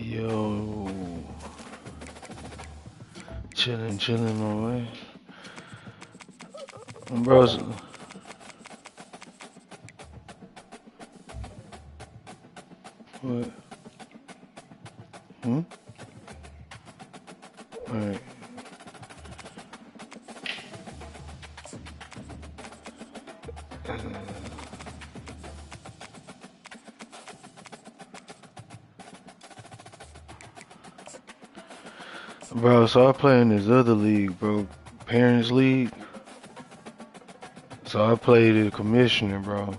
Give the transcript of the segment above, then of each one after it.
Yo, chilling, my way. Bros, what? Alright. Bro, so I play in this other league, bro. Parents League. So I played the commissioner, bro.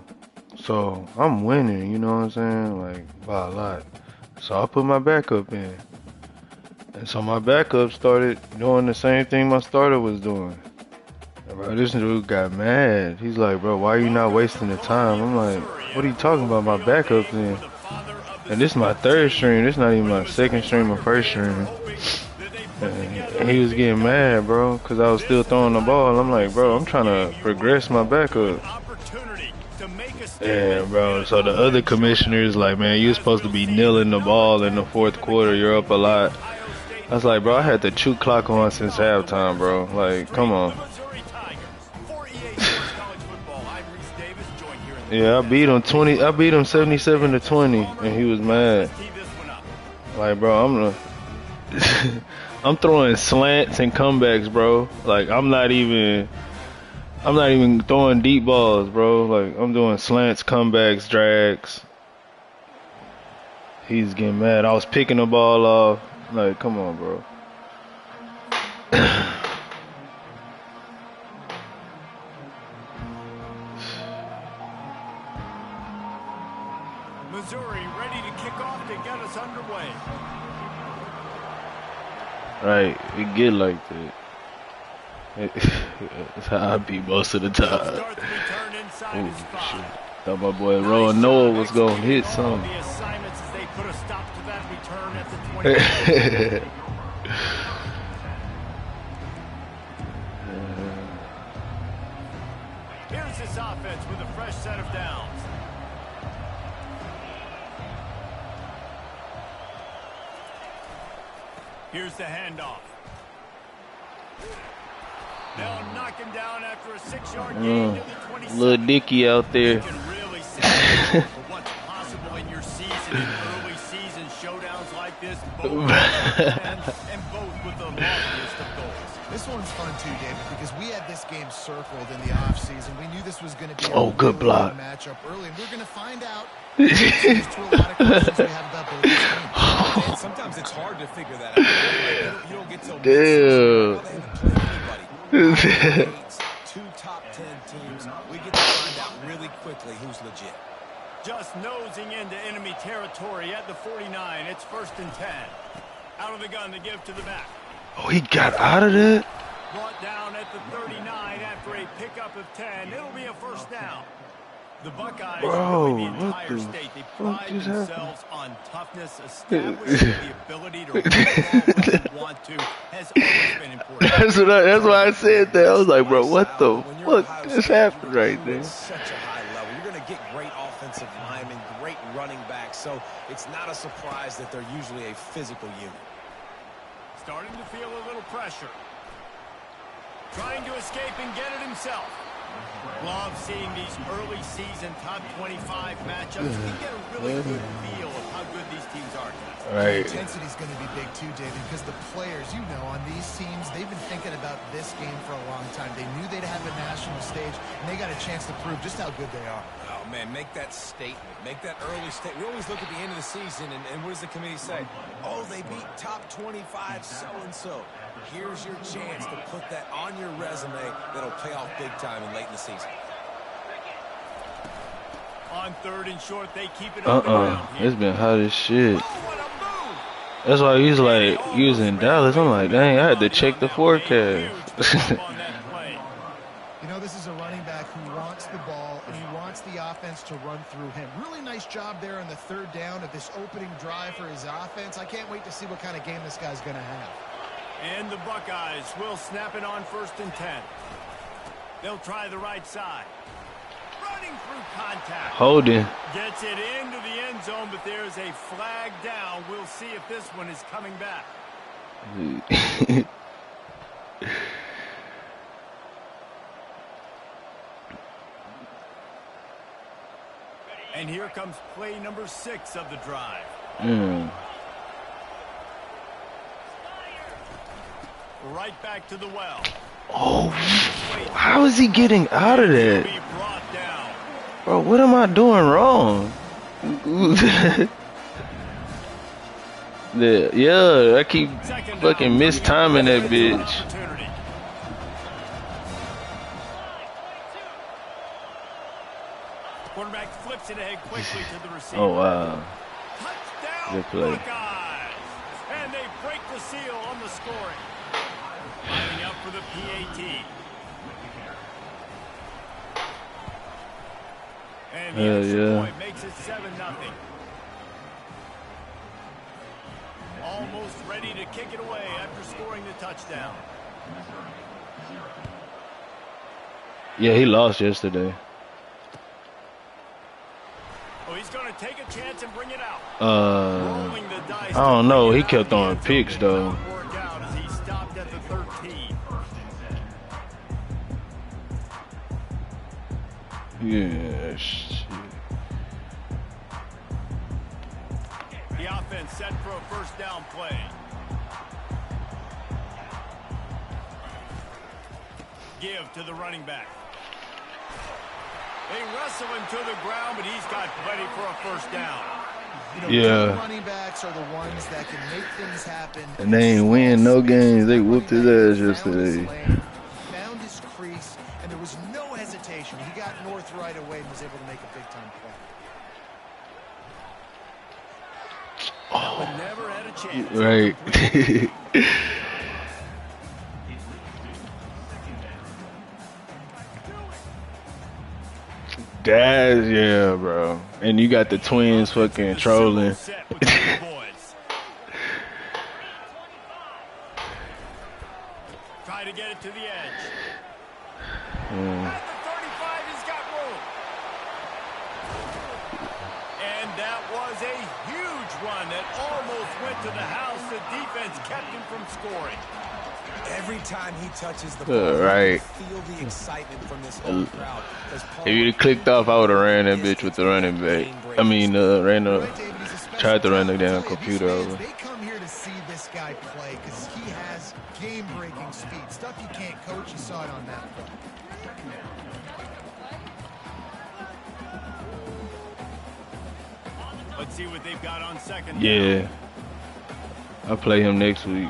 So I'm winning, you know what I'm saying? Like, by a lot. So I put my backup in. And so my backup started doing the same thing my starter was doing. And bro, this dude got mad. He's like, bro, why are you not wasting the time? I'm like, what are you talking about? My backup's in. And this is my third stream. This not even my second stream or first stream. And he was getting mad, bro, because I was still throwing the ball. I'm like, bro, I'm trying to progress my backup. Yeah, bro. So the other commissioner is like, man, you're supposed to be kneeling the ball in the fourth quarter. You're up a lot. I was like, bro, I had the chew clock on since halftime, bro. Like, come on. Yeah, I beat him 77-20, and he was mad. Like, bro, I'm throwing slants and comebacks, bro. Like, I'm not even throwing deep balls, bro. Like, I'm doing slants, comebacks, drags. He's getting mad. I was picking the ball off. Like, come on, bro. Missouri ready to kick off to get us underway. Right, it get like that. That's how I be most of the time. Oh shit! Thought my boy Rowan Noah was gonna hit something. The assignments as they put a stop to that return at the 20. Here's this offense with a fresh set of downs. Here's the handoff. They'll knock him down after a 6-yard gain to the 27. Little Dicky out there. You can really see what's possible in your season, in early season showdowns like this, both and both with the loftiest of goals. This one's fun too, David, because we had this game circled in the offseason. We knew this was going to be a good block matchup early, and we're going to find out. To a lot of questions we have about both these teams. And sometimes it's hard to figure that out. You don't get to two top 10 teams. We get to find out really quickly who's legit. Just nosing into enemy territory at the 49. It's 1st and 10. Out of the gun to give to the back. Oh, he got out of that? Brought down at the 39 after a pickup of 10. It'll be a first down. The Buckeyes, bro, really the entire state, they pride themselves on toughness, establishing the ability to run the ball when you want to has always been important. That's why I said that. I was like, bro, what the fuck just happened right there? Such a high level. You're going to get great offensive linemen, great running backs, so it's not a surprise that they're usually a physical unit. Starting to feel a little pressure. Trying to escape and get it himself. Love seeing these early season top 25 matchups. You get a really good feel of how good these teams are. Right. The intensity is going to be big too, David, because the players, you know, on these teams, they've been thinking about this game for a long time. They knew they'd have a national stage, and they got a chance to prove just how good they are. Oh, man, make that statement. Make that early statement. We always look at the end of the season, and what does the committee say? Oh, they beat top 25 so-and-so. Here's your chance to put that on your resume that'll pay off big time and late in the season. On 3rd and short, they keep it on the ground here. It's been hot as shit. That's why he's like, he was in Dallas. I'm like, dang, I had to check the forecast. You know, this is a running back who wants the ball, and he wants the offense to run through him. Really nice job there on the 3rd down of this opening drive for his offense. I can't wait to see what kind of game this guy's going to have. And the Buckeyes will snap it on 1st and 10. They'll try the right side. Running through contact. Holding. Gets it into the end zone, but there's a flag down. We'll see if this one is coming back. And here comes play number 6 of the drive. Right back to the well. Oh, how is he getting out of that? Bro, what am I doing wrong? Yeah, I keep fucking mistiming that bitch. Quarterback flips it ahead quickly to the receiver. Oh, wow. Touchdown, Good play. Buckeyes. And they break the seal on the scoring. Lining up for the PAT. And the extra point makes it 7-0. Almost ready to kick it away after scoring the touchdown. Yeah, he lost yesterday. Oh, he's going to take a chance and bring it out. Rolling the dice. I don't know. He kept throwing picks though. Work out as he stopped at the 13. Yeah, shit. The offense set for a first down play. Give to the running back. They wrestle him to the ground, but he's got plenty for a first down. You know, running backs are the ones that can make things happen. And they ain't win no games. They whooped his ass yesterday. Found his crease, and there was no hesitation. He got north right away and was able to make a big-time play. Oh. But never had a chance. Right. That's, yeah, bro. And you got the twins fucking trolling. Try to get it to the edge. At the 35, he's got room. And that was a huge run that almost went to the house. The defense kept him from scoring. Every time he touches the ball, right. Feel the excitement from this whole crowd. If you'd clicked off, I would have ran that bitch with the running back. I mean, tried to run the damn computer over. They come here to see this guy play because he has game-breaking speed. Stuff you can't coach. You saw it on that play. Let's see what they've got on second. Yeah. I'll play him next week.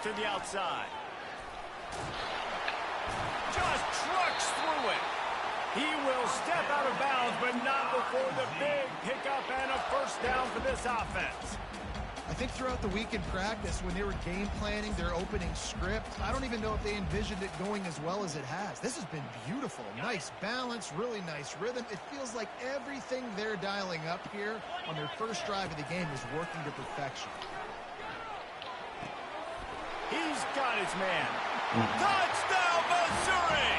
To the outside. Just trucks through it. He will step out of bounds, but not before the big pickup and a first down for this offense. I think throughout the week in practice, when they were game planning their opening script, I don't even know if they envisioned it going as well as it has. This has been beautiful. Nice balance, really nice rhythm. It feels like everything they're dialing up here on their first drive of the game is working to perfection. He's got his man. Touchdown, Missouri!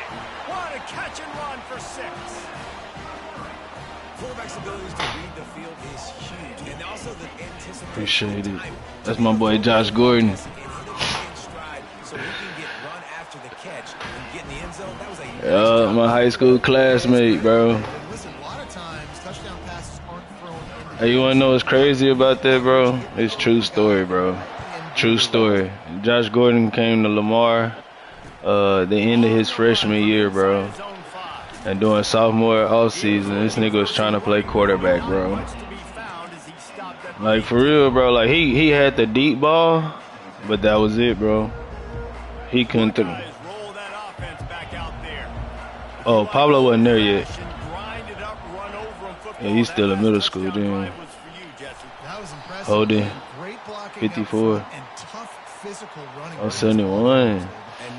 What a catch and run for 6. Quarterback's abilities to read the field is huge. And also the anticipation. Appreciate it. That's my boy Josh Gordon. So he can get run after the catch and get in the end zone. That was a my high school classmate, bro. Listen, a lot of times touchdown passes aren't thrown. Hey, you wanna know what's crazy about that, bro? It's true story, bro. True story. Josh Gordon came to Lamar the end of his freshman year, bro. And during sophomore offseason, this nigga was trying to play quarterback, bro. Like, for real, bro. Like, he had the deep ball, but that was it, bro. He couldn't throw. Oh, Pablo wasn't there yet. Yeah, he's still in middle school, then. Holding. 54. Oh, 71. And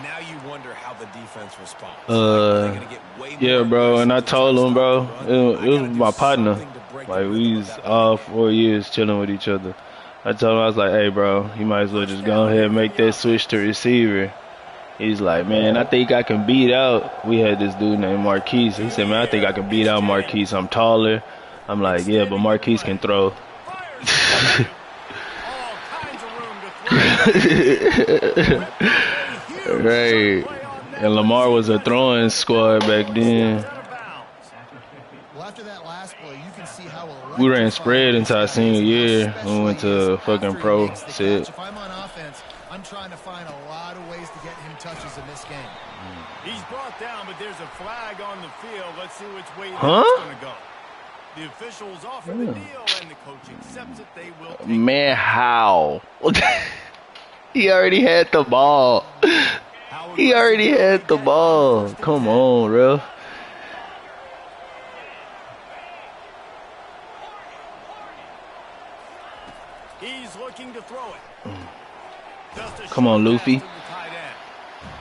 now you wonder how the defense responds. Yeah, bro. And I told him, bro, it was my partner. Like, we was all 4 years chilling with each other. I told him, I was like, hey, bro, you might as well just go ahead and make that switch to receiver. He's like, man, I think I can beat out. We had this dude named Marquise. He said, man, I think I can beat out Marquise. I'm taller. I'm like, yeah, but Marquise can throw. All kinds of room to throw. Right. And Lamar was a throwing squad back then. Well, after that last play, you can see how We ran spread into our senior year. We went to fucking pro set. If I'm on offense, I'm trying to find a lot of ways to get him touches in this game. He's brought down, but there's a flag on the field. Let's see which way that's going to go. The officials offer the deal, and the coach accepts it. They will take Man, how? He already had the ball. He already had the ball. Come on, ref. He's looking to throw it. Come on, Luffy.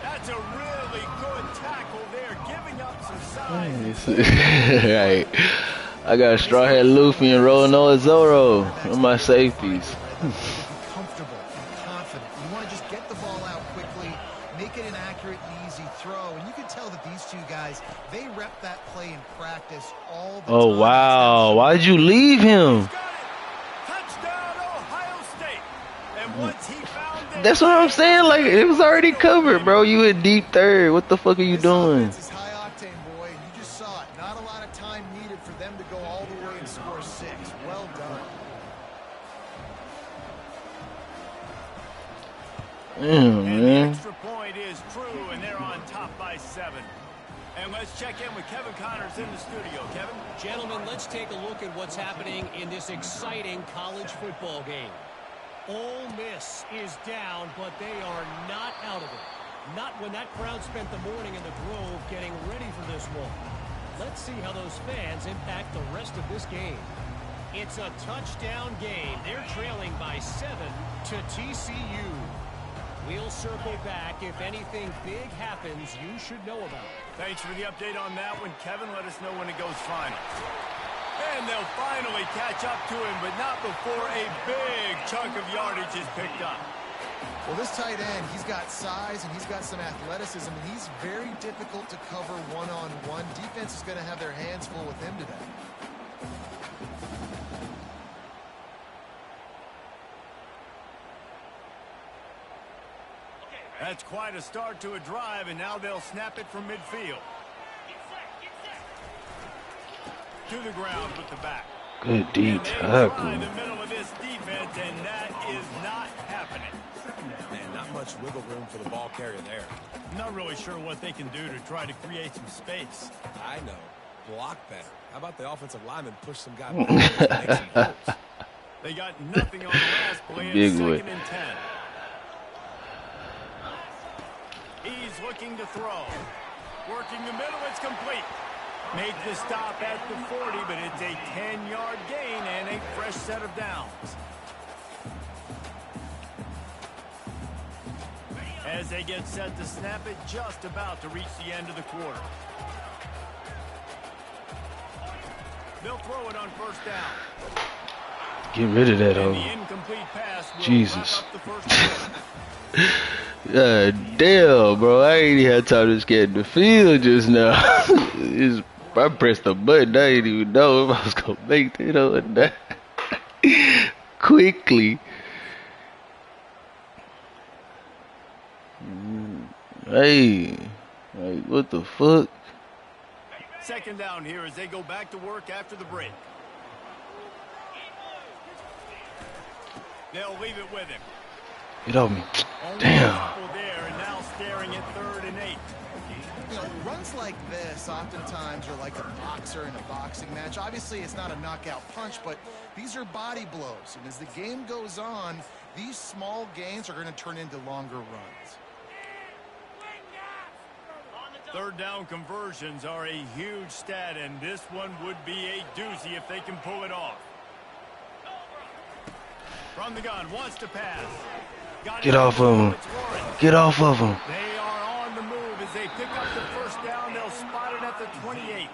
That's a really good tackle there, giving up some size. Right. I got Straw Hat Luffy and Roanoa Zoro on my safeties. Comfortable and confident. You want to just get the ball out quickly, make it an accurate and easy throw. And you can tell that these two guys, they rep that play in practice all the time. Oh, wow. Why'd you leave him? Touchdown, Ohio State. And once he found it, That's what I'm saying. Like, it was already covered, bro. You in deep third. What the fuck are you doing? This is high octane, boy. You just saw it. Not a lot of time needed for them to go all the way and score 6. Well done. Damn, and the man. extra point is true, and they're on top by 7. And let's check in with Kevin Connors in the studio. Kevin? Gentlemen, let's take a look at what's happening in this exciting college football game. Ole Miss is down, but they are not out of it. Not when that crowd spent the morning in the Grove getting ready for this one. Let's see how those fans impact the rest of this game. It's a touchdown game. They're trailing by 7 to TCU. We'll circle back. If anything big happens, you should know about it. Thanks for the update on that one, Kevin. Let us know when it goes final. And they'll finally catch up to him, but not before a big chunk of yardage is picked up. Well, this tight end, he's got size and he's got some athleticism, and he's very difficult to cover one-on-one. Defense is going to have their hands full with him today. That's quite a start to a drive, and now they'll snap it from midfield. To the ground with the back. Good D And they try tackle. the middle of this defense, and that is not happening. Man, not much wiggle room for the ball carrier there. Not really sure what they can do to try to create some space. I know. Block better. How about the offensive lineman push some guy back and make some holes? They got nothing on the last play. Big It's boy. 2nd and 10. He's looking to throw. Working the middle, it's complete. Make the stop at the 40, but it's a 10-yard gain and a fresh set of downs. As they get set to snap it, just about to reach the end of the quarter. They'll throw it on 1st down. Get rid of that, And the hoe. incomplete pass will Jesus. wrap up the first quarter. Damn, bro. I ain't even had time to get the field just now. I pressed the button. I didn't even know if I was going to make that or not. Quickly. Hey. Like, what the fuck? 2nd down here as they go back to work after the break. They'll leave it with him. Get off me. Only a Damn. couple there, and now staring at 3rd and 8. You know, runs like this oftentimes are like a boxer in a boxing match. Obviously, it's not a knockout punch, but these are body blows. And as the game goes on, these small gains are going to turn into longer runs. 3rd down conversions are a huge stat, and this one would be a doozy if they can pull it off. From the gun, wants to pass. Get off of him. Get off of him. They are on the move as they pick up the 1st down. They'll spot it at the 28.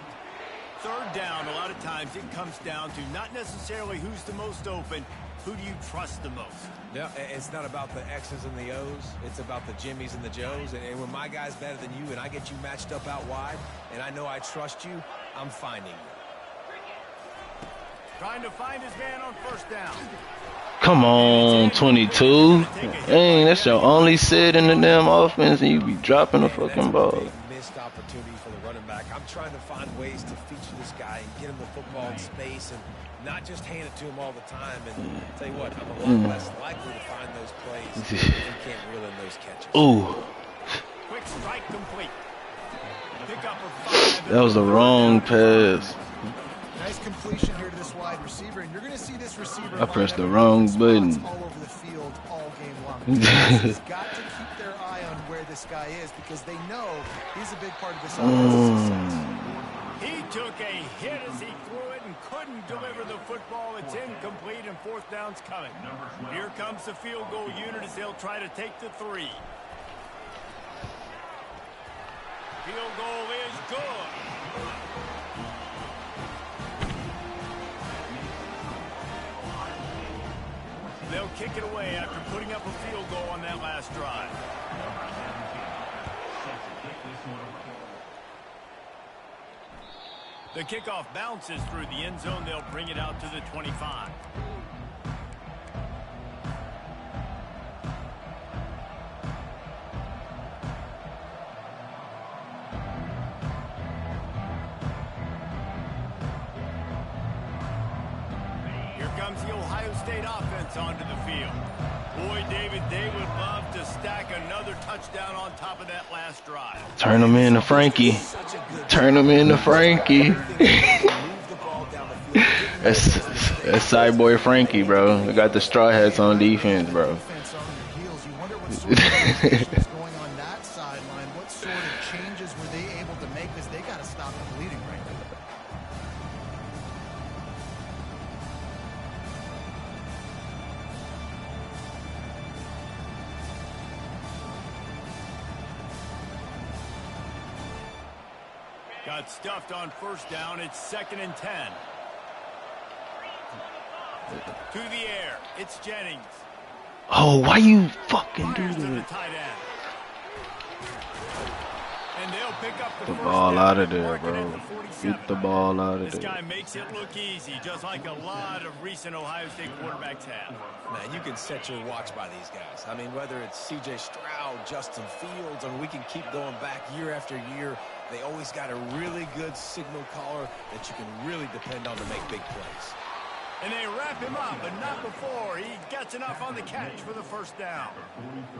Third down, a lot of times it comes down to not necessarily who's the most open, who do you trust the most? Yeah, it's not about the X's and the O's. It's about the Jimmys and the Joes. And when my guy's better than you and I get you matched up out wide and I know I trust you, I'm finding you. Trying to find his man on first down. Come on, 22. Dang, that's your only sit in the damn offense, and you be dropping the fucking ball. That's a big missed opportunity for the running back. I'm trying to find ways to feature this guy and get him the football in space and not just hand it to him all the time. And tell you what, I'm a lot less likely to find those plays if you can't reel in those catches. Ooh. Quick strike complete. Pick up a 5. That was the wrong pass. Nice completion here to this wide receiver, and you're going to see this receiver. I pressed the wrong button. All over the field all game long. He's got to keep their eye on where this guy is because they know he's a big part of this offense's success. He took a hit as he threw it and couldn't deliver the football. It's incomplete and fourth down's coming. Here comes the field goal unit as they'll try to take the 3. Field goal is good. They'll kick it away after putting up a field goal on that last drive. The kickoff bounces through the end zone. They'll bring it out to the 25. Comes the Ohio State offense onto the field. Boy, David, they would love to stack another touchdown on top of that last drive. Turn them into Frankie. Turn them into Frankie. that's side boy Frankie, bro. They got the straw hats on defense, bro. What sort of changes were they able to make? Because they got to stop them bleeding right now. Got stuffed on first down. It's 2nd and 10. To the air. It's Jennings. Oh, why you fucking do Fires to the that? tight end. And they'll pick up the The first ball down out of and there, mark it bro. at the 47. Get the ball out of This guy there. makes it look easy, just like a lot of recent Ohio State quarterbacks have. Man, you can set your watch by these guys. I mean, whether it's C.J. Stroud, Justin Fields, I mean, we can keep going back year after year. They always got a really good signal caller that you can really depend on to make big plays. And they wrap him up, but not before he gets enough on the catch for the first down.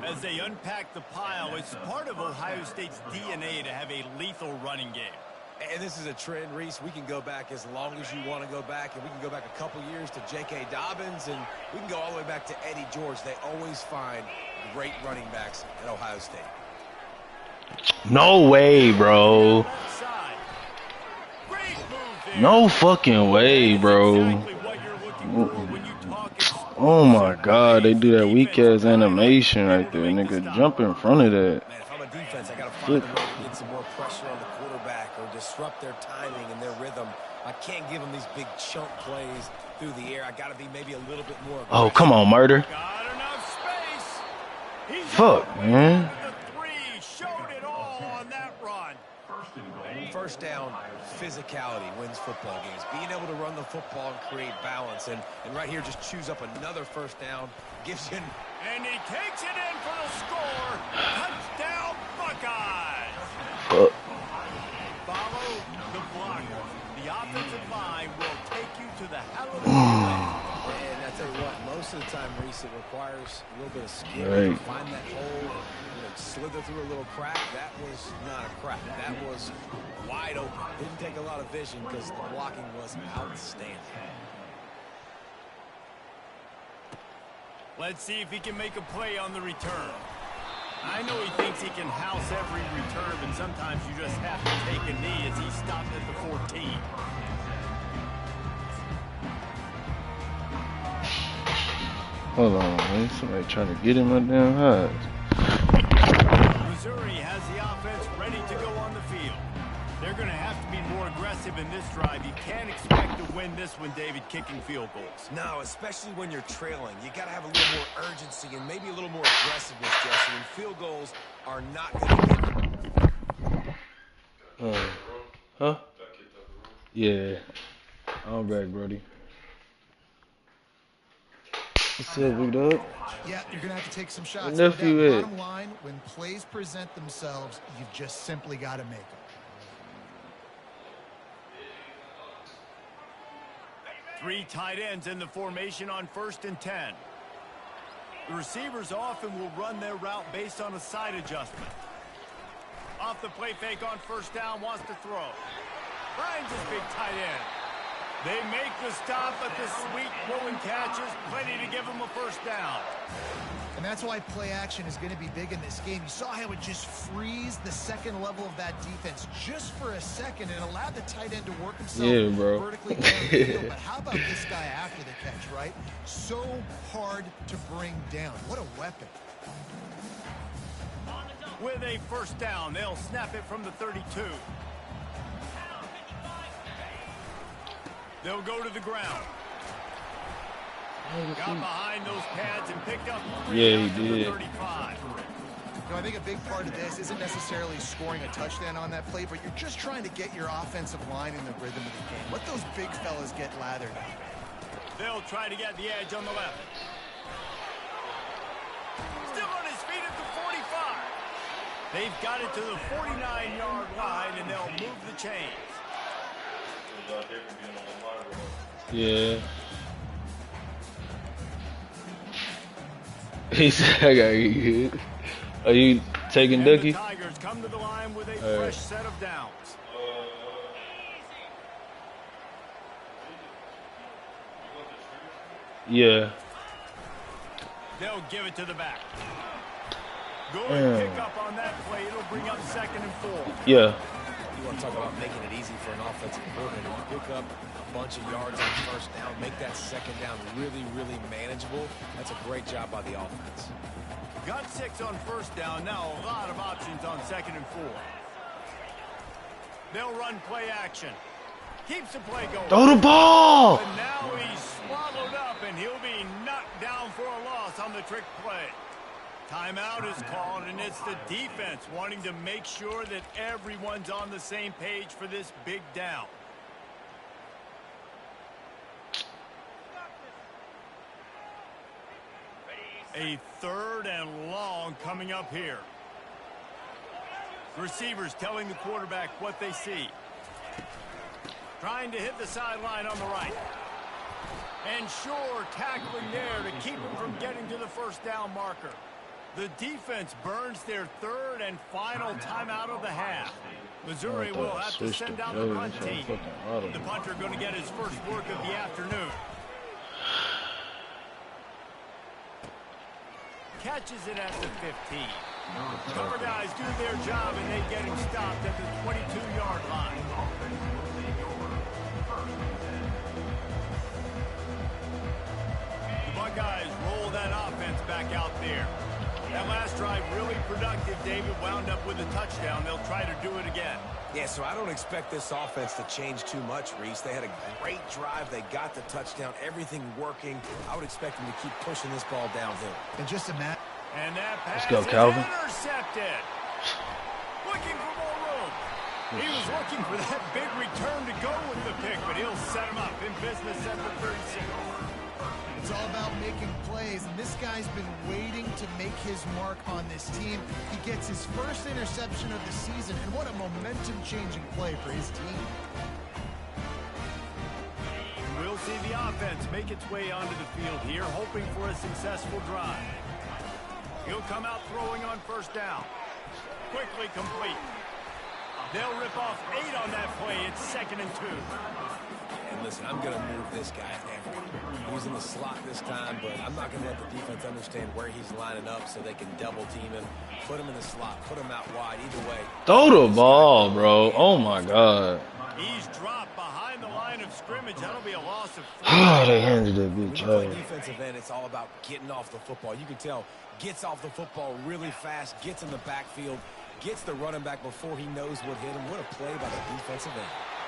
As they unpack the pile, it's part of Ohio State's DNA to have a lethal running game. And this is a trend, Reese. We can go back as long as you want to go back, and we can go back a couple years to J.K. Dobbins, and we can go all the way back to Eddie George. They always find great running backs at Ohio State. No way, bro. No fucking way, bro. Oh my god, they do that weak ass animation right there, nigga. Jump in front of that. Man, if I'm a defense, I got to find a way to get some more pressure on the quarterback or disrupt their timing and their rhythm. I can't give them these big chunk plays through the air. I got to be maybe a little bit more aggressive. Oh, come on, murder. Got enough space. Fuck, man. Showed it all on that run. First down, physicality wins football games. Being able to run the football and create balance. And right here, just choose up another first down. Gives you And he takes it in for the score. Touchdown, Buckeyes. Follow the blocker. The offensive line will take you to the hallelujah. And I tell you what, most of the time, Reese, it requires a little bit of skill Right. to find that hole, slither through a little crack. That was not a crack. That was wide open. Didn't take a lot of vision because the blocking was outstanding. Let's see if he can make a play on the return. I know he thinks he can house every return, but sometimes you just have to take a knee as he stopped at the 14. Hold on, man. Somebody trying to get in my damn eyes. Missouri has the offense ready to go on the field. They're going to have to be more aggressive in this drive. You can't expect to win this one, David, kicking field goals. No, especially when you're trailing. You got to have a little more urgency and maybe a little more aggressiveness, Jesse. And field goals are not going to get. Huh? Yeah. I'm back, Brody. What's up, big dog? Yeah, you're going to have to take some shots. Nephew, No doubt. Bottom line, when plays present themselves, you've just simply got to make them. Three tight ends in the formation on 1st and 10. The receivers often will run their route based on a side adjustment. Off the play fake on 1st down, wants to throw. Finds his big tight end. They make the stop, but the sweet throwing catch is plenty to give them a 1st down. And that's why play action is going to be big in this game. You saw how it just frees the second level of that defense just for a second and allowed the tight end to work himself vertically down the field. But how about this guy after the catch, right? So hard to bring down. What a weapon. With a 1st down, they'll snap it from the 32. They'll go to the ground. Got behind those pads and picked up 3 yards to the 35. You know, I think a big part of this isn't necessarily scoring a touchdown on that play, but you're just trying to get your offensive line in the rhythm of the game. Let those big fellas get lathered up. They'll try to get the edge on the left. Still on his feet at the 45. They've got it to the 49-yard line, and they'll move the chains. Yeah. He said, I gotta get good. Are you taking Ducky? The Tigers come to the line with a fresh set of downs. Yeah. They'll give it to the back. Go and pick up on that play. It'll bring up 2nd and 4. Yeah. You want to talk about making it easy for an offensive coordinator. You pick up a bunch of yards on 1st down, make that 2nd down really, really manageable. That's a great job by the offense. Got 6 on 1st down. Now a lot of options on 2nd and 4. They'll run play action. Keeps the play going. Throw the ball! And now he's swallowed up, and he'll be knocked down for a loss on the trick play. Timeout is called, and it's the defense wanting to make sure that everyone's on the same page for this big down. A 3rd and long coming up here. Receivers telling the quarterback what they see. Trying to hit the sideline on the right. And Shore tackling there to keep him from getting to the 1st down marker. The defense burns their 3rd and final timeout of the half. Missouri will have to send out the punt team. The punter going to get his first work of the afternoon. Catches it at the 15. Cover guys do their job, and they get him stopped at the 22-yard line. The Buckeyes roll that offense back out there. That last drive really productive. David wound up with a touchdown. They'll try to do it again. Yeah, so I don't expect this offense to change too much, Reese. They had a great drive. They got the touchdown. Everything working. I would expect them to keep pushing this ball downhill. And just a match. And that pass Let's go, Calvin. is intercepted. Looking for more room. He was looking for that big return to go with the pick, but he'll set him up in business at the 36. It's all about making plays, and this guy's been waiting to make his mark on this team. He gets his first interception of the season, and what a momentum-changing play for his team. We'll see the offense make its way onto the field here, hoping for a successful drive. He'll come out throwing on 1st down. Quickly complete. They'll rip off 8 on that play. It's 2nd and 2. And listen, I'm going to move this guy everywhere. He's in the slot this time, but I'm not going to let the defense understand where he's lining up so they can double team him, put him in the slot, put him out wide. Either way. Throw the ball, bro. Oh, my God. He's dropped behind the line of scrimmage. That'll be a loss of 3. Oh, they handed that When bitch you play out. defensive end, it's all about getting off the football. You can tell, gets off the football really fast, gets in the backfield, Gets the running back before he knows what hit him. What a play by the defensive end.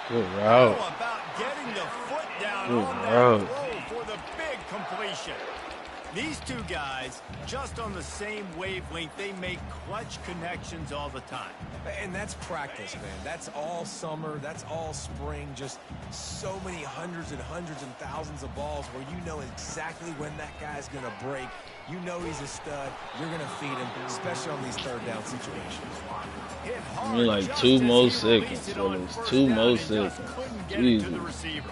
Good route. How about getting the foot down Good on that route. throw for the big completion? These two guys, just on the same wavelength, they make clutch connections all the time. And that's practice, man. That's all summer. That's all spring. Just so many hundreds and thousands of balls where you know exactly when that guy's going to break. You know he's a stud. You're going to feed him, especially on these third down situations. I mean, like 2 more seconds. Fellas. 2 more seconds. Jesus.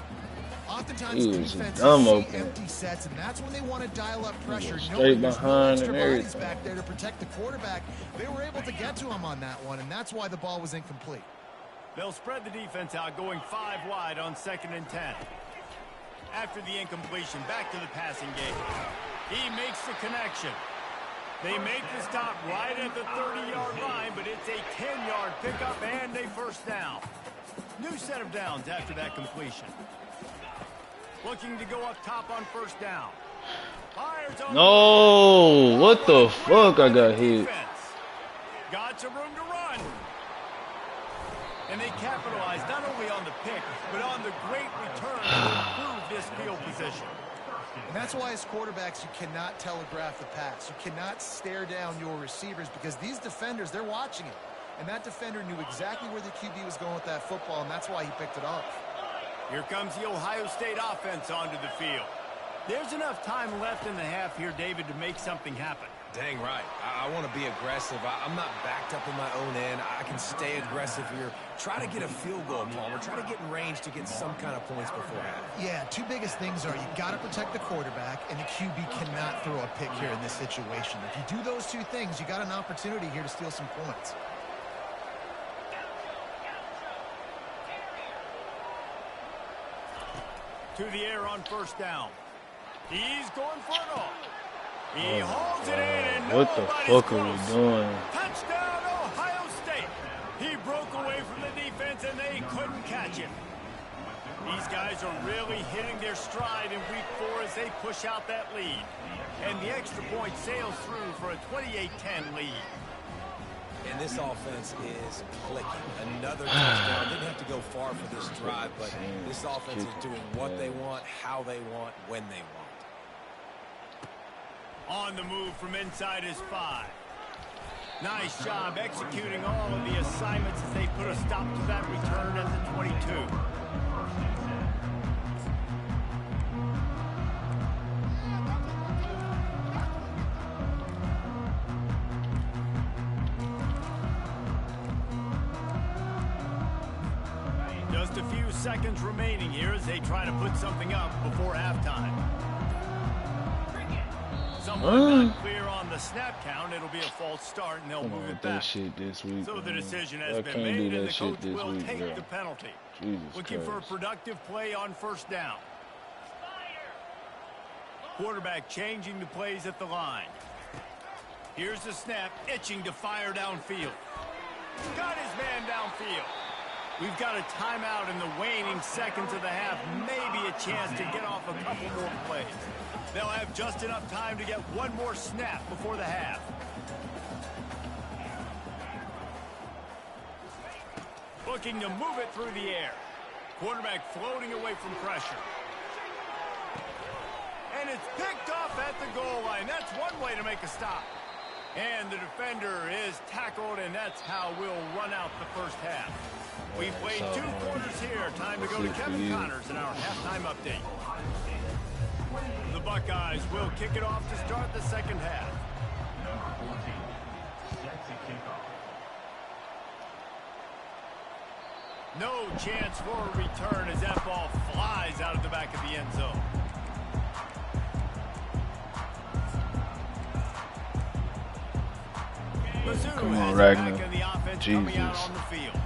Oftentimes, He was defenses dumb see open. empty sets, and that's when they want to dial up pressure. Straight Knowing there's no behind extra and bodies everything. back there to protect the quarterback, they were able to get to him on that one, and that's why the ball was incomplete. They'll spread the defense out, going 5 wide on 2nd and 10. After the incompletion, back to the passing game. He makes the connection. They make the stop right at the 30-yard line, but it's a 10-yard pickup and a first down. New set of downs after that completion. Looking to go up top on first down. Fires on No, what the fuck? I got hit. Got some room to run. And they capitalize not only on the pick, but on the great return to improve this field position. And that's why as quarterbacks, you cannot telegraph the pass. You cannot stare down your receivers because these defenders, they're watching it. And that defender knew exactly where the QB was going with that football, and that's why he picked it off. Here comes the Ohio State offense onto the field. There's enough time left in the half here, David, to make something happen. Dang right. I want to be aggressive. I'm not backed up in my own end. I can stay aggressive here. Try to get a field goal, Palmer. Try to get in range to get some kind of points before half. Yeah, 2 biggest things are you got to protect the quarterback, and the QB cannot throw a pick here in this situation. If you do those 2 things, you got an opportunity here to steal some points. To the air on first down. He's going for it all. He hauls it in, and What the nobody's fuck close. are we doing? Touchdown, Ohio State. He broke away from the defense, and they couldn't catch him. These guys are really hitting their stride in week 4 as they push out that lead. And the extra point sails through for a 28-10 lead. And this offense is clicking. Another touchdown. Didn't have to go far for this drive, but this offense is doing what they want, how they want, when they want. On the move from inside his 5. Nice job executing all of the assignments as they put a stop to that return at the 22. Just a few seconds remaining here as they try to put something up before halftime. Someone not clear on the snap count. It'll be a false start, and they'll Come move on it with that back. shit this week. So the man. decision has I been can't made, do and that the shit coach this will week, take bro. the penalty. Jesus Looking for a Christ. productive play on first down. Quarterback changing the plays at the line. Here's the snap, itching to fire downfield. Got his man downfield. We've got a timeout in the waning seconds of the half. Maybe a chance to get off a couple more plays. They'll have just enough time to get one more snap before the half. Looking to move it through the air. Quarterback floating away from pressure. And it's picked off at the goal line. That's one way to make a stop. And the defender is tackled, and that's how we'll run out the first half. We've played 2 quarters here. Time to go to Kevin Connors in our halftime update. The Buckeyes will kick it off to start the second half. No chance for a return as that ball flies out of the back of the end zone. Mizzou Come on, has it Ragnar. back in the offense coming out Jesus. on the field.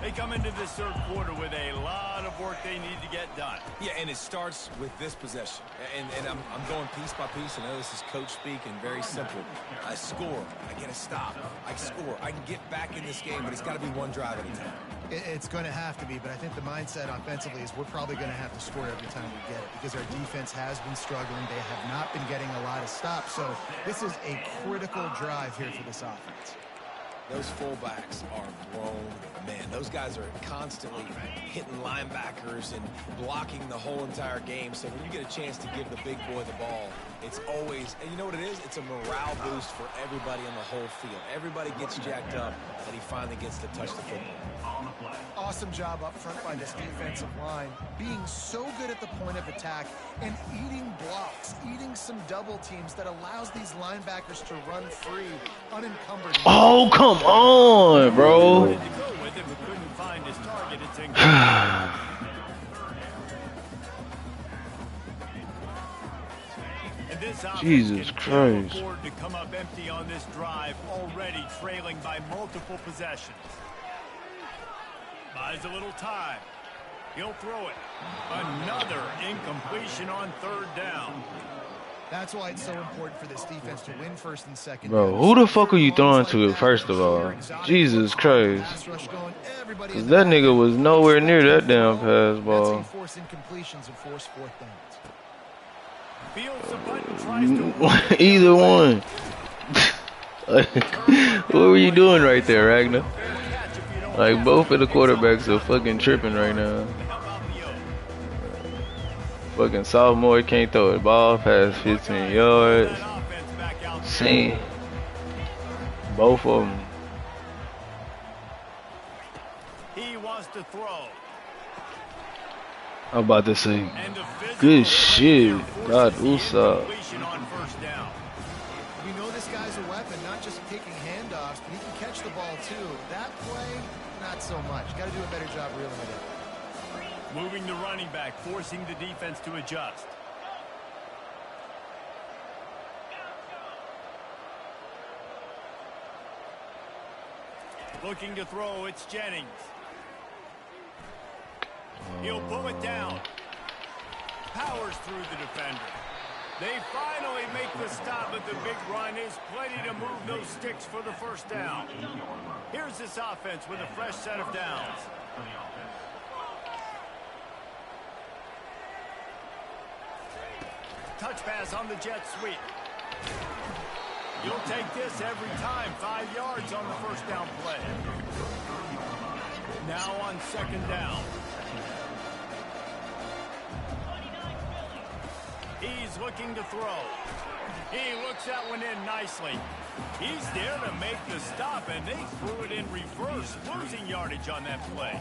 They come into this third quarter with a lot of work they need to get done. Yeah, and it starts with this possession. And I'm going piece by piece. I know this is coach speak and very simple. I score. I get a stop. I score. I can get back in this game, but it's got to be one drive at a time. It's going to have to be, but I think the mindset offensively is we're probably going to have to score every time we get it because our defense has been struggling. They have not been getting a lot of stops. So this is a critical drive here for this offense. Those fullbacks are grown men. Those guys are constantly hitting linebackers and blocking the whole entire game. So when you get a chance to give the big boy the ball, it's always, and you know what it is? It's a morale boost for everybody on the whole field. Everybody gets jacked up, and he finally gets to touch the football. Awesome job up front by this defensive line, being so good at the point of attack and eating blocks, eating some double teams that allows these linebackers to run free, unencumbered. Oh, come on, bro. Jesus Christ. To come up empty on this drive, already trailing by multiple possessions. Buys a little time. He'll throw it. Another incompletion on third down. That's why it's so important for this defense to win first and second. Bro, who the fuck are you throwing to, first of all? Jesus Christ. Because that nigga was nowhere near that damn pass ball. Force incompletions and force fourth downs. Either one. What were you doing right there, Ragnar? Like, both of the quarterbacks are fucking tripping right now. Fucking sophomore can't throw a ball past 15 yards. See, both of them. He wants to throw. I'm about to say, good shit. God, Usa. We know this guy's a weapon, not just kicking handoffs, but he can catch the ball too. That play, not so much. Got to do a better job reeling it in. Moving the running back, forcing the defense to adjust. Looking to throw, it's Jennings. He'll pull it down. Powers through the defender. They finally make the stop, but the big run is plenty to move those sticks for the first down. Here's this offense with a fresh set of downs. Touch pass on the jet sweep. You'll take this every time. 5 yards on the first down play. Now on second down. He's looking to throw. He looks that one in nicely. He's there to make the stop, and they threw it in reverse, losing yardage on that play.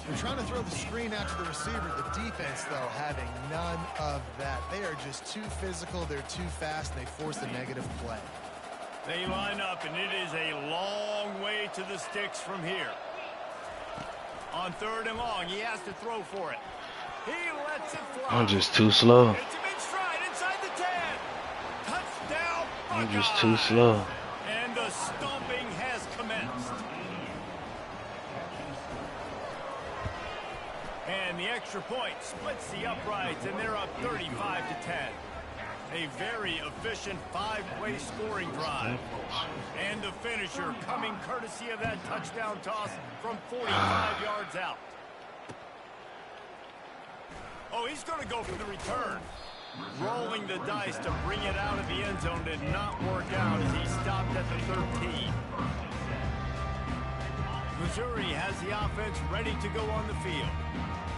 They're trying to throw the screen out to the receiver. The defense, though, having none of that. They are just too physical. They're too fast. They force a negative play. They line up, and it is a long way to the sticks from here. On third and long, he has to throw for it. He lets it fly. I'm just too slow. It's him in stride inside the 10. Touchdown, Buckeyes. I'm just too slow. And the stomping has commenced. And the extra point splits the uprights, and they're up 35-10. A very efficient 5-play scoring drive. And the finisher coming courtesy of that touchdown toss from 45 yards out. Oh, he's going to go for the return. Rolling the dice to bring it out of the end zone did not work out as he stopped at the 13. Missouri has the offense ready to go on the field.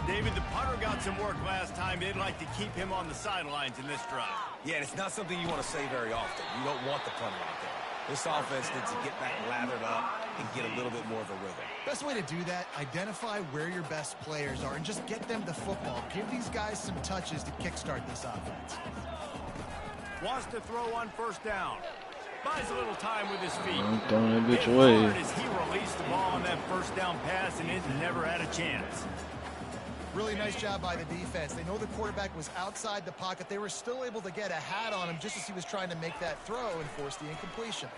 David, the punter got some work last time. They'd like to keep him on the sidelines in this drive. Yeah, and it's not something you want to say very often. You don't want the punter out there. This offense needs to get back lathered up and get a little bit more of a rhythm. Best way to do that, identify where your best players are and just get them the football. Give these guys some touches to kickstart this offense. Wants to throw on first down. Buys a little time with his feet. I'm throwing that bitch away. As he released the ball on that first down pass and it never had a chance. Really nice job by the defense. They know the quarterback was outside the pocket. They were still able to get a hat on him just as he was trying to make that throw and force the incompletion.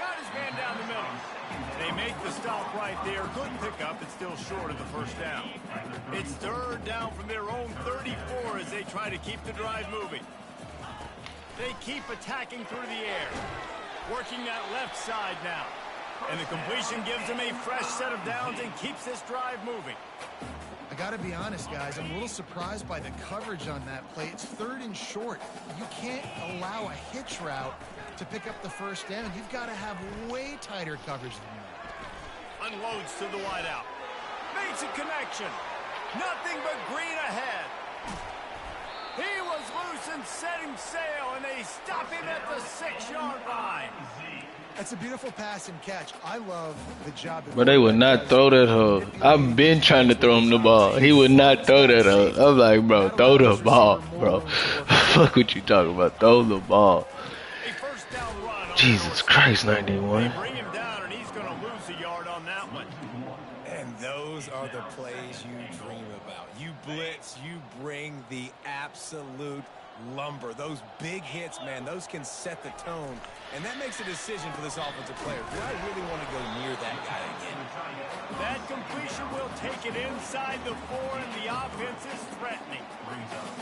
Got his man down the middle. They make the stop right there. Good pickup. It's still short of the first down. It's third down from their own 34 as they try to keep the drive moving. They keep attacking through the air. Working that left side now. And the completion gives them a fresh set of downs and keeps this drive moving. I got to be honest, guys. I'm a little surprised by the coverage on that play. It's 3rd and short. You can't allow a hitch route to pick up the first down. You've got to have way tighter coverage than that. Unloads to the wideout. Makes a connection. Nothing but green ahead. He was loose and setting sail, and they stop him at the 6-yard line. That's a beautiful pass and catch. I love the job. But they would not throw that hoe. I've been trying to throw him the ball. He would not throw that hoe. I'm like, bro, throw the ball, bro. Fuck what you talking about. Throw the ball. Jesus Christ, 91. Bring him down, and he's going to lose a yard on that one. And those are the plays you dream about. You blitz, you bring the absolute lumber. Those big hits, man, those can set the tone. And that makes a decision for this offensive player. Do I really want to go near that guy again? That completion will take it inside the 4, and the offense is threatening.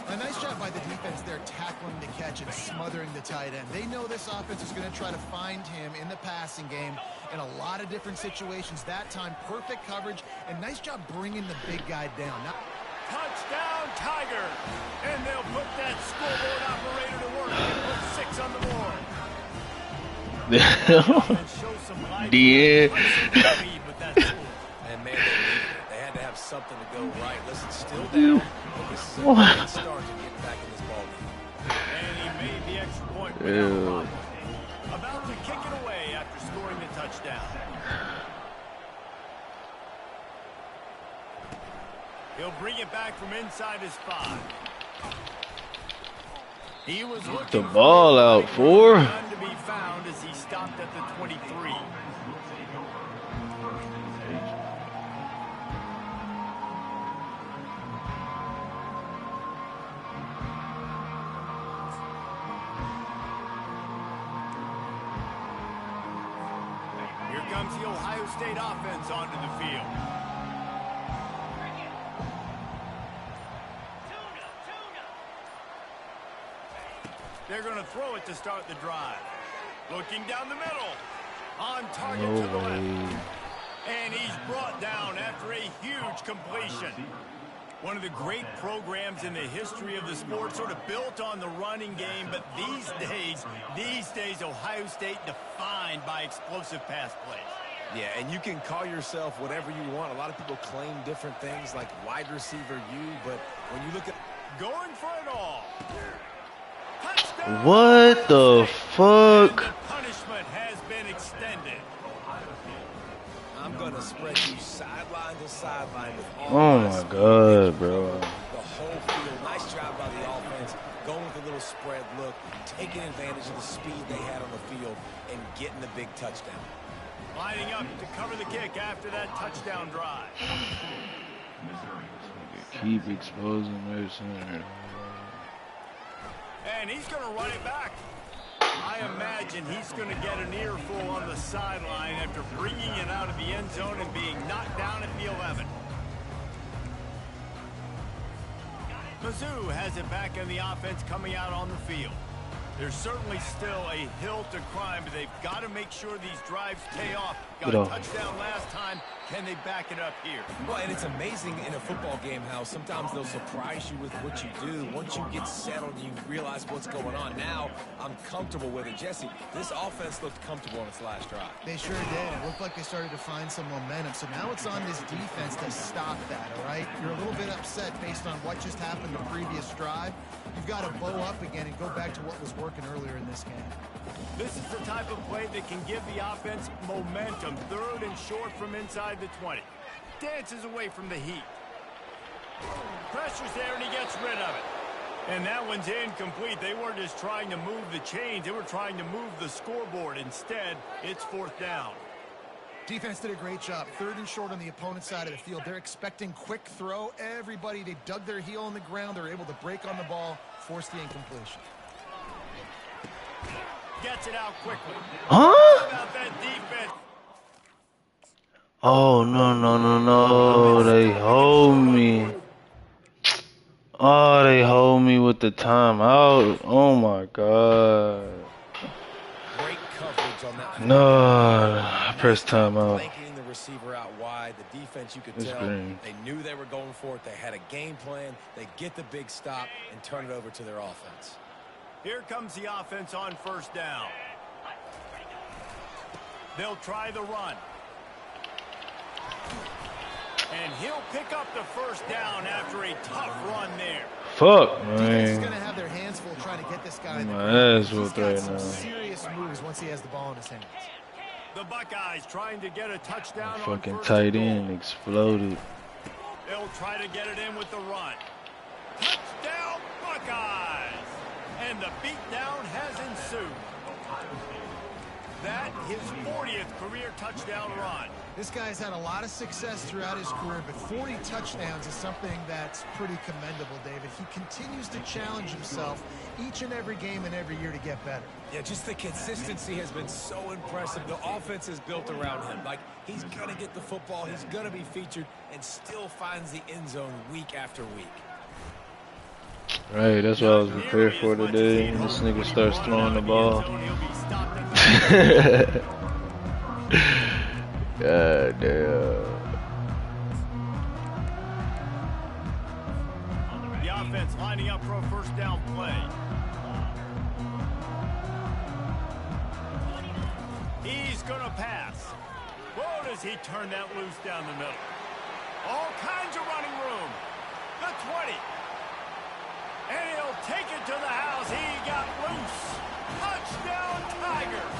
A nice job by the defense there, tackling the catch and smothering the tight end. They know this offense is going to try to find him in the passing game in a lot of different situations. That time, perfect coverage, and nice job bringing the big guy down. Now, touchdown, Tiger! And they'll put that scoreboard operator to work and put 6 on the board. Yeah. And man, they had to have something to go right. Listen, still down. But this is a great start to get back in this ball game. And he made the extra point without about to kick it away after scoring the touchdown. He'll bring it back from inside his 5. He was looking the ball out for. To be found as he stopped at the 23. Here comes the Ohio State offense onto the field. They're going to throw it to start the drive. Looking down the middle. On target to the left. And he's brought down after a huge completion. One of the great programs in the history of the sport, sort of built on the running game, but these days, Ohio State defined by explosive pass plays. Yeah, and you can call yourself whatever you want. A lot of people claim different things like wide receiver U, but when you look at... Going for it all. What the fuck? The punishment has been extended. I'm going to spread you sideline to sideline with all Oh my God, bro. The whole field. Nice job by the offense. Going with a little spread look, taking advantage of the speed they had on the field, and getting the big touchdown. Lining up to cover the kick after that touchdown drive. Keep exposing their center. And he's going to run it back. I imagine he's going to get an earful on the sideline after bringing it out of the end zone and being knocked down at the 11. Mizzou has it back in the offense coming out on the field. There's certainly still a hill to climb, but they've got to make sure these drives pay off. Got a touchdown last time. Can they back it up here? Well, and it's amazing in a football game how sometimes they'll surprise you with what you do. Once you get settled, you realize what's going on. Now, I'm comfortable with it. Jesse, this offense looked comfortable on its last drive. they sure did. It looked like they started to find some momentum. So now it's on this defense to stop that, all right? You're a little bit upset based on what just happened the previous drive. You've got to bow up again and go back to what was working earlier in this game. This is the type of play that can give the offense momentum. 3rd and short from inside the 20. Dances away from the heat. Pressure's there, and he gets rid of it. And that one's incomplete. They weren't just trying to move the chains. They were trying to move the scoreboard. Instead, it's 4th down. Defense did a great job. 3rd and short on the opponent's side of the field. They're expecting quick throw. Everybody, they dug their heel in the ground. They're able to break on the ball, force the incompletion. Gets it out quickly. Huh? About that defense. Oh, no. They hold me. Oh, they hold me with the timeout. Oh, my God. Great coverage on that. No, I pressed timeout. Blanketing the receiver out wide. The defense, you could It's tell, green. they knew they were going for it. They had a game plan. They get the big stop and turn it over to their offense. Here comes the offense on first down. They'll try the run. And he'll pick up the first down after a tough run there. Fuck, Defense is going man. to have their hands full trying to get this guy in the My ground. ass whooped He's got right some now. serious moves once he has the ball in his hands. The Buckeyes trying to get a touchdown on Fucking first tight and goal. end exploded. They'll try to get it in with the run. Touchdown, Buckeyes! And the beatdown has ensued. That his 40th career touchdown run. This guy's had a lot of success throughout his career, but 40 touchdowns is something that's pretty commendable, David. He continues to challenge himself each and every game and every year to get better. Yeah, just the consistency has been so impressive. The offense is built around him. Like, he's going to get the football, he's going to be featured, and still finds the end zone week after week. Right, that's what I was prepared for today. This nigga starts throwing the ball. God damn. The offense lining up for a first down play. He's going to pass. Whoa, does he turn that loose down the middle. All kinds of running room. The 20. And he'll take it to the house. He got loose. Touchdown, Tigers.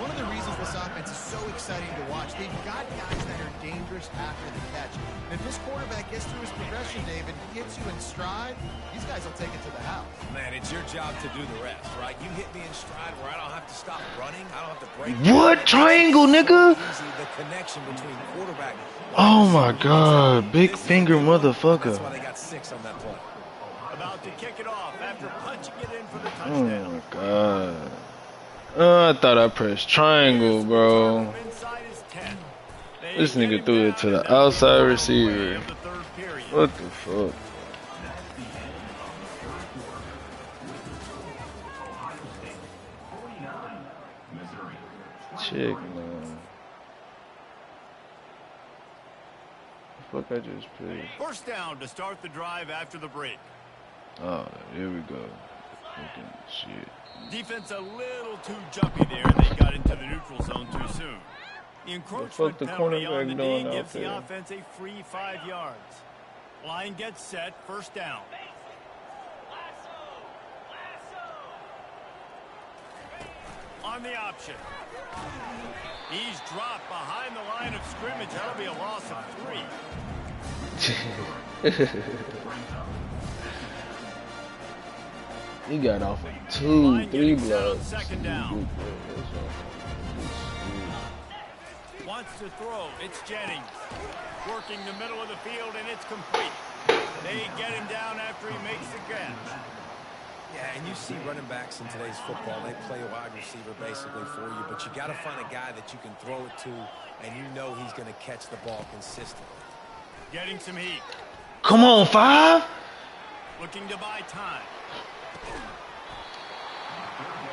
One of the reasons this offense is so exciting to watch, they've got guys that are dangerous after the catch. And if this quarterback gets through his progression, David, hits you in stride, these guys will take it to the house. Man, it's your job to do the rest, right? You hit me in stride where I don't have to stop running. I don't have to break. What? Triangle, nigga? Easy, the connection between quarterback. Oh my god. Big finger motherfucker. That's why they got 6 on that play. About to kick it off after punching it in for the Oh touchdown. my god. I thought I pressed triangle, bro. Inside his 10. They This get nigga him threw down it to in the the outside play receiver. of the third period. What the fuck? Chick, man. The fuck I just picked? First down to start the drive after the break. Oh, here we go. Fucking shit. Defense a little too jumpy there. They got into the neutral zone too soon. The encroachment the penalty on the cornerback knee doing out gives the there? offense a free 5 yards. Line gets set. First down. On the option. He's dropped behind the line of scrimmage. That'll be a loss of 3. He got off of Line 2, 3 getting set on blocks. second down. Wants to throw. It's Jennings. Working the middle of the field, and it's complete. They get him down after he makes the catch. Yeah, and you see running backs in today's football, they play a wide receiver basically for you, but you got to find a guy that you can throw it to, and you know he's going to catch the ball consistently. Getting some heat. Come on, 5. Looking to buy time.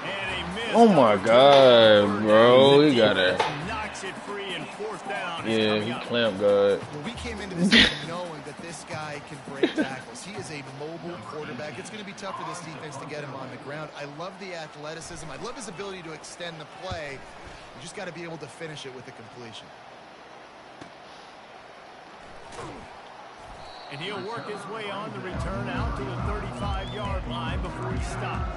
And a miss. Oh my god, bro. He got it. Knocks it free and fourth down. is Yeah, coming he up. clamped God. Well, we came into this game knowing that this guy can break tackles. He is a mobile quarterback. It's going to be tough for this defense to get him on the ground. I love the athleticism. I love his ability to extend the play. You just got to be able to finish it with a completion. And he'll work his way on the return out to the 35-yard line before he stops.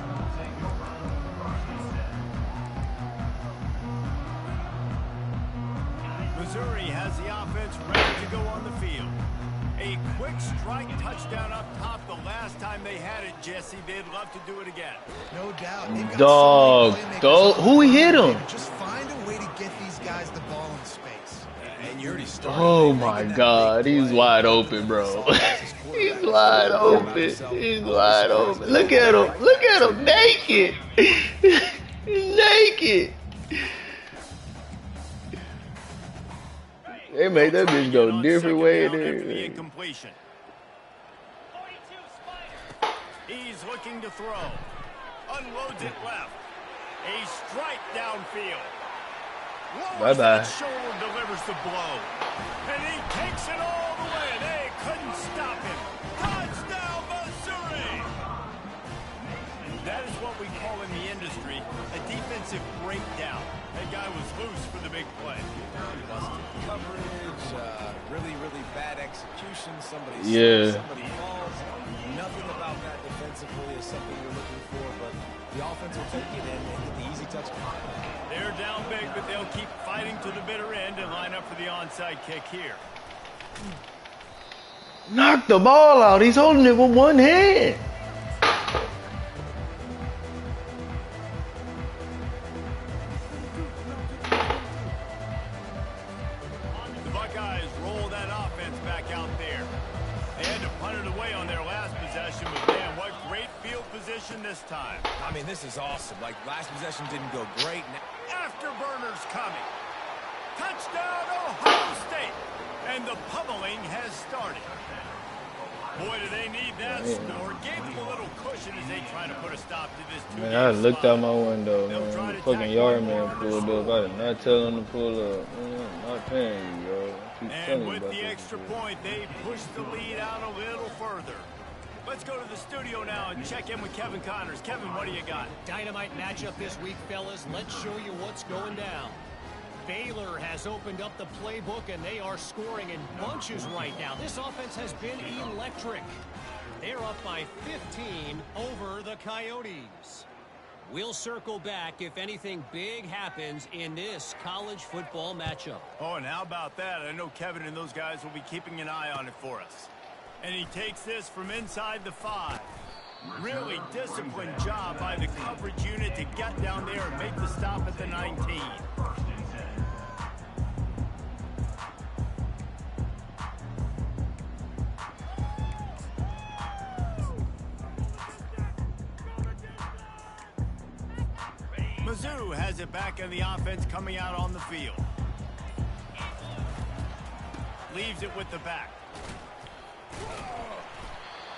Missouri has the offense ready to go on the field. A quick strike touchdown up top the last time they had it, Jesse. They'd love to do it again. No doubt. They've got Dog, so many playmakers dog. on Who the hit ground. him? Just find a way to get these guys the ball in space. And you already started. Oh making my that god, big he's play. wide open, bro. He's wide open. He's wide open. Look at him. Look at him. Naked. He's naked. They made that bitch go On different second way down after the there. incompletion. He's looking to throw. Unloads it left. A strike downfield. Lowers that Bye-bye. shoulder, delivers the blow. And he takes it all the way. They couldn't stop him. Touchdown, Missouri! That is what we call in the industry a defensive breakdown. That guy was loose for the big play. Busted coverage, really, really bad execution. Somebody Yeah. slips, somebody falls. Nothing about that defensively is something you're looking for, but the offense will take it and get the easy touchdown. They're down big, but they'll keep fighting to the bitter end and line up for the onside kick here. Knock the ball out. He's holding it with one hand. The Buckeyes roll that offense back out there. They had to punt it away on their last possession, but man, what great field position this time. I mean, this is awesome. Like, last possession didn't go great. Afterburners coming. Touchdown, Ohio State. And the pummeling has started. Boy, do they need that score. Gave them a little cushion as they try to put a stop to this two-game Man, I looked out slide. my window, man. The fucking yard man pulled up. I did not tell him to pull up. Man, I'm not paying you, yo. I keep telling And you with about the this extra shit. point, they push the lead out a little further. Let's go to the studio now and check in with Kevin Connors. Kevin, what do you got? Dynamite matchup this week, fellas. Let's show you what's going down. Baylor has opened up the playbook, and they are scoring in bunches right now. This offense has been electric. They're up by 15 over the Coyotes. We'll circle back if anything big happens in this college football matchup. Oh, and how about that? I know Kevin and those guys will be keeping an eye on it for us. And he takes this from inside the 5. Really disciplined job by the coverage unit to get down there and make the stop at the 19. Mizzou has it back in the offense coming out on the field. Leaves it with the back.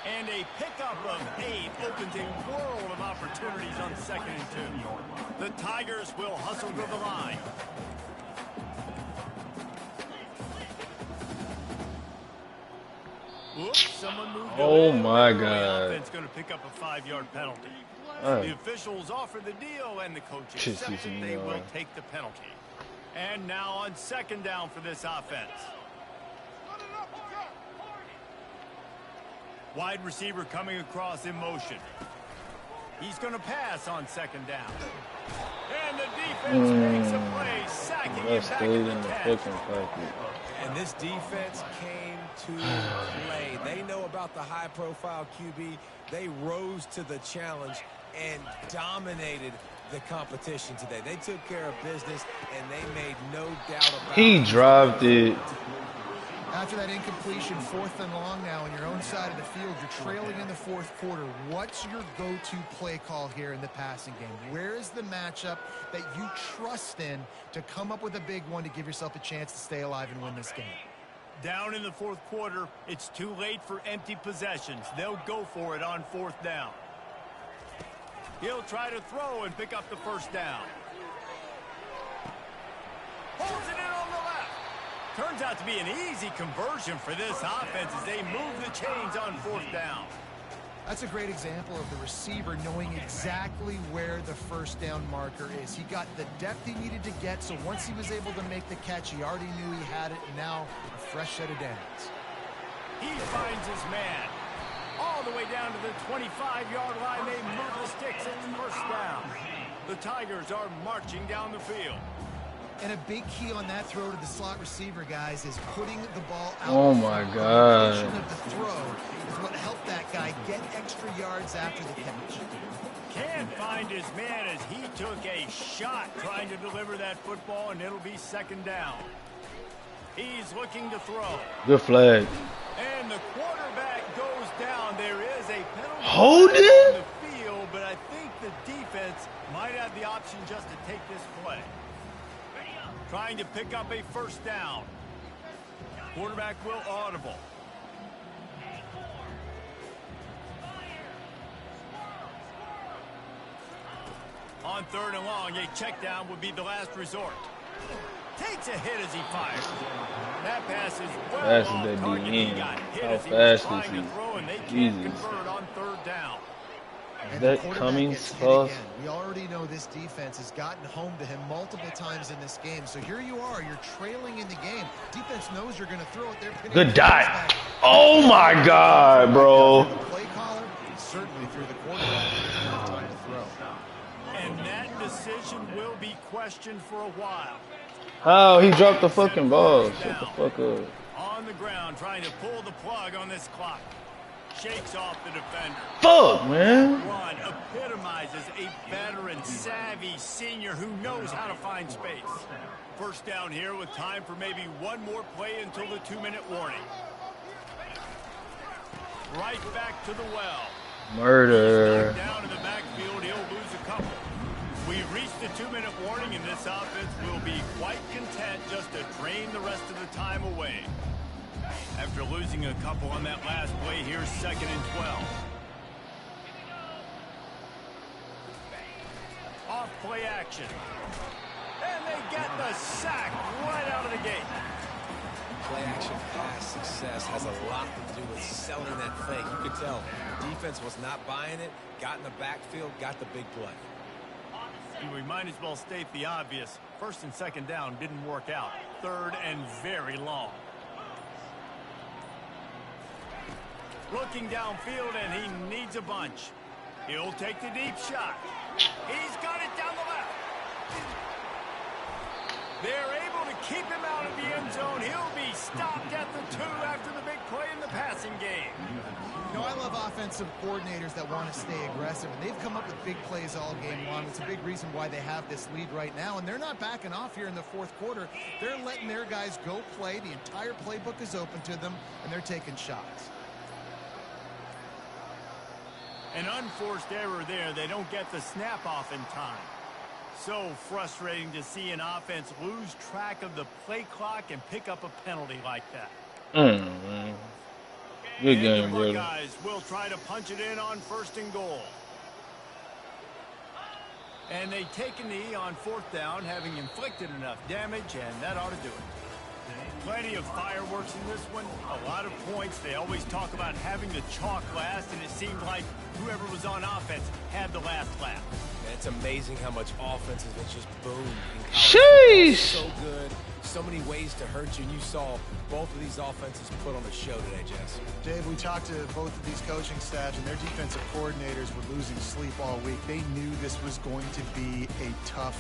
And a pickup of 8 opens a world of opportunities on 2nd and 2. The Tigers will hustle to the line. Whoops, someone moved Oh away. my The God. offense going to pick up a 5-yard penalty. The officials offer the deal, and the coach accepts it. They will take the penalty. And now on 2nd down for this offense. Wide receiver coming across in motion. He's going to pass on 2nd down. And the defense makes a play, sacking him That back stayed at in the the 10. fucking pocket. And this defense came to play. They know about the high-profile QB. They rose to the challenge and dominated the competition today. They took care of business, and they made no doubt about it. He dropped it. After that incompletion, 4th and long now on your own side of the field, you're trailing in the 4th quarter. What's your go-to play call here in the passing game? Where is the matchup that you trust in to come up with a big one to give yourself a chance to stay alive and win this game? Down in the 4th quarter, it's too late for empty possessions. They'll go for it on 4th down. He'll try to throw and pick up the 1st down. Holds it in on the left. Turns out to be an easy conversion for this offense as they move the chains on 4th down. That's a great example of the receiver knowing exactly where the 1st down marker is. He got the depth he needed to get, so once he was able to make the catch, he already knew he had it, and now a fresh set of downs. He finds his man. All the way down to the 25-yard line, they move the sticks at the 1st down. The Tigers are marching down the field. And a big key on that throw to the slot receiver, guys, is putting the ball out. Oh my The God. location of the throw is what helped that guy get extra yards after the catch. Can't find his man as he took a shot trying to deliver that football, and it'll be 2nd down. He's looking to throw. Good flag. And the quarterback goes down. There is a penalty Hold on it? the field, but I think the defense might have the option just to take this play. Trying to pick up a 1st down. Quarterback will audible. On 3rd and long, a check down would be the last resort. Takes a hit as he fires. That pass is well Fast off as that target. D He in. got hit How as he was fast trying is to he? throw, and they can't Jesus. convert on third down. Is And the that quarterback Cummings gets hit tough? again. We already know this defense has gotten home to him multiple times in this game. So here you are, you're trailing in the game. Defense knows you're going to throw it. They're pinning Good their dot. ears back. Oh my God, bro. The play caller, and certainly through the quarterback, enough time to throw. And that decision will be questioned for a while. How he dropped the fucking ball? Shut the fuck up. On the ground, trying to pull the plug on this clock. Shakes off the defender. Fuck, man. Run epitomizes a veteran, savvy senior who knows how to find space. First down here with time for maybe one more play until the 2-minute warning. Right back to the well. Murder. Down in the backfield, he'll lose a couple. We've reached the 2-minute warning, and this offense will be quite content just to drain the rest of the time away. After losing a couple on that last play, here's 2nd and 12. Off play action. And they get the sack right out of the gate. Play action pass success has a lot to do with selling that fake. You could tell the defense was not buying it, got in the backfield, got the big play. We might as well state the obvious. 1st and 2nd down didn't work out. 3rd and very long. Looking downfield, and he needs a bunch. He'll take the deep shot. He's got it down the left. They're able to keep him out of the end zone. He'll be stopped at the 2 after the big play in the passing game. You know, I love offensive coordinators that want to stay aggressive, and they've come up with big plays all game long. It's a big reason why they have this lead right now, and they're not backing off here in the 4th quarter. They're letting their guys go play. The entire playbook is open to them, and they're taking shots. An unforced error there. They don't get the snap off in time. So frustrating to see an offense lose track of the play clock and pick up a penalty like that. Man. Good game, the brother. Buckeyes will try to punch it in on 1st and goal. And they take a knee on 4th down, having inflicted enough damage, and that ought to do it. Plenty of fireworks in this one. A lot of points. They always talk about having the chalk last, and it seemed like whoever was on offense had the last laugh. It's amazing how much offense has been just boomed in college Sheesh. football. So good. So many ways to hurt you, and you saw both of these offenses put on the show today, Jess. Dave, we talked to both of these coaching staffs, and their defensive coordinators were losing sleep all week. They knew this was going to be a tough